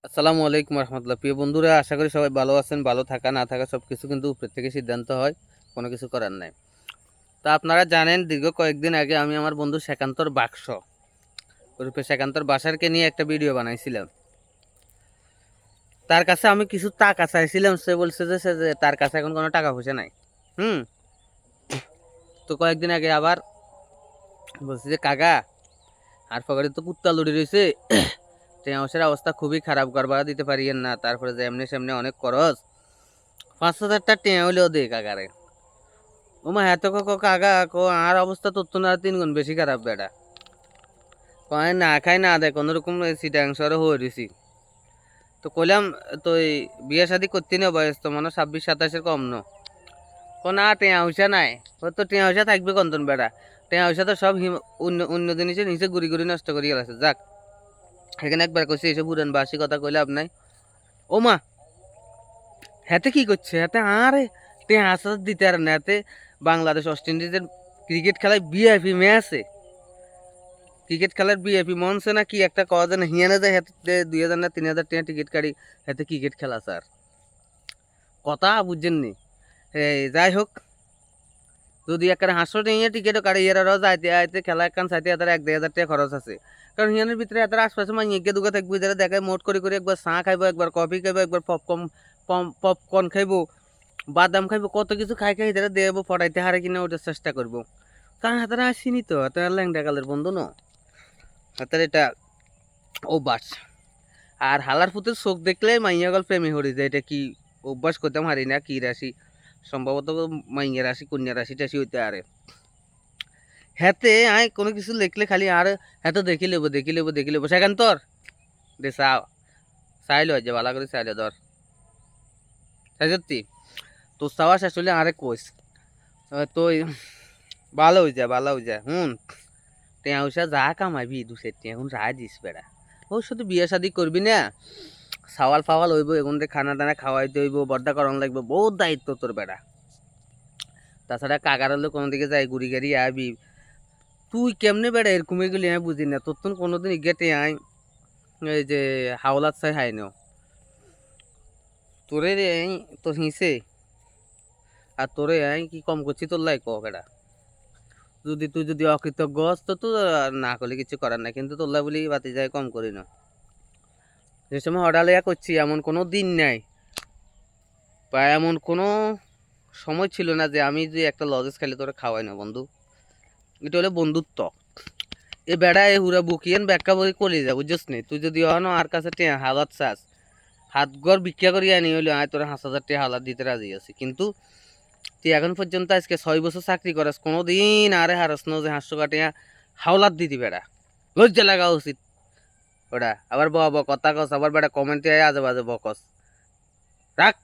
আসসালামু আলাইকুম রহমতুল্লাহ। প্রিয় বন্ধুরা, আশা করি সবাই ভালো আছেন। ভালো থাকা না থাকা সব কিছু কিন্তু উপরের থেকে সিদ্ধান্ত হয়, কোনো কিছু করার নাই। তা আপনারা জানেন, দীর্ঘ কয়েকদিন আগে আমি আমার বন্ধু সেকান্তর বাক্স ওরূপে সেকান্তর বাসারকে নিয়ে একটা ভিডিও বানাইছিলাম। তার কাছে আমি কিছু টাকা চাইছিলাম, সে বলছে যে তার কাছে এখন কোনো টাকা পয়সা নাই। হুম তো কয়েকদিন আগে আবার বলছে যে কাকা, আর পকেটে তো কুত্তা লুড়ি রয়েছে, টেঁয়াশের অবস্থা খুবই খারাপ, গড় ভাড়া দিতে পারিয়েন না, তারপরে যে এমনি সেমনি অনেক খরচ, 5,000 টেঁয়া হইলেও দে কাকারে। ওমা এত কাকা কো আর অবস্থা তোর তো না 3 গুণ বেশি খারাপ বেটা। কয় না খাই না দেয় কোনো রকম সিটাং শহরে হয়ে রয়েছি। তো কইলাম, তো এই বিয়ে শাদি করতে না, বয়স তো মনে 26-27-এর কম ন। না টেঁয়া হইসা নাই। ও তো টেঁয়া হইসা থাকবে কন্তন বেটা, টেঁয়া হইসা তো সব অন্য অন্য জিনিসের নিচে ঘুরি ঘুরি নষ্ট করে গেছে। যাক, এখানে একবার কইছে এইসব পুরান বাসি কথা কইলে আপনাই। ও মা, হাতে কি করছে হাতে আরে টেঁয়া হাসা দিতে আর না হাতে। বাংলাদেশ ওয়েস্ট ইন্ডিজের ক্রিকেট খেলায় ভিআইপি ম্যাচে, ক্রিকেট খেলার বিএপি মঞ্চে না কি একটা কওয়া যায় না, হিয়ানে যায় হাতে 2,000 না 3,000 টাকা টিকিট কাটি হাতে ক্রিকেট খেলা স্যার। কথা বুঝছেন নি? যাই হোক, যদি একটা 500 টাকা টিকিটও কাটি এরাও যাইতে আইতে খেলা একখান চাইতে এদের 1-2,000 টাকা খরচ আছে। কারণ হিয়ানের ভিতরে এদের আশপাশে মাইকে দুগা থাকবে, যারা দেখায় মোট করে করে একবার চা খাইবো, একবার কফি খাইবো, একবার পপকর্ন খাইবো, বাদাম খাইবো, কত কিছু খাই খাই এদের দেবো পড়াইতে হারে কিনা ওটার চেষ্টা করবো। কারণ হাতারা আসিনি তো, হাতারা ল্যাংটা কালের বন্ধু ন, হাতার এটা অভ্যাস। আর হালার পুতের চোখ দেখলে মাইয়া গল প্রেমে হরি যায়। এটা কি অভ্যাস করতাম হারি না কি রাশি, সম্ভবত মাইয়া রাশি কন্যা রাশি টাশি হইতে আরে। হেতে আয় কোনো কিছু লিখলে খালি আর হেত দেখি লেবো দেখি লেবো দেখি লেবো সেখান তোর দে চাও চাইলো যে ভালো করে চাইলো ধর তাই সত্যি তো চাওয়া শেষ হলে আরে কইস তো ভালো হয়ে যায় ভালো হয়ে যায়। টেঁয়া যা কামাইবি 2 সেট এখন রায় দিস বেড়া। ও শুধু বিয়ে শাদি করবি না, সাওয়াল ফাওয়াল হইব, এখন খানা দানা খাওয়াইতে হইব, বড্ডা করন লাগবে, বহুত দায়িত্ব তোর বেড়া। তাছাড়া কাকার হলে কোনো দিকে যাই ঘুরি গাড়ি আবি, তুই কেমনে বেড়া এরকমই গেলি আমি বুঝি না। তোর তো কোনোদিন ইগেটে আই এই যে হাওলাত চাই হাই ন তোরে তো হিসে, আর তোরে আই কি কম করছি তোর লাই ক বেড়া। যদি তুই যদি অকৃতজ্ঞ হস তো তুই না করলে কিছু করার নাই, কিন্তু তোর লাই বলি বাতি যায় কম করি না। যে সময় হডালিয়া করছি এমন কোনো দিন নাই বা এমন কোনো সময় ছিল না যে আমি যে একটা লজেস খাইলে তোরা খাওয়াই না বন্ধু। এটা হলো বন্ধুত্ব। এ বেড়া এ হুরা বুকিয়েন ব্যাখ্যা বই করি যা বুঝছিস নি। তুই যদি অনো আর কাছে হালাত চাস, হাত ঘর ভিক্ষা করি আনি হইলে আয় তোরা 5,000 টাকা হালাত দিতে রাজি আছি, কিন্তু তুই এখন পর্যন্ত আজকে 6 বছর চাকরি করাস, কোনোদিন আরে হারাস ন যে 500 টাকা হাওলাত দিতি বেড়া। লজ্জা লাগা উচিত ওটা। আবার কথা কস, আবার বেড়া কমেন্টে আজে বাজে বকস। রাখ।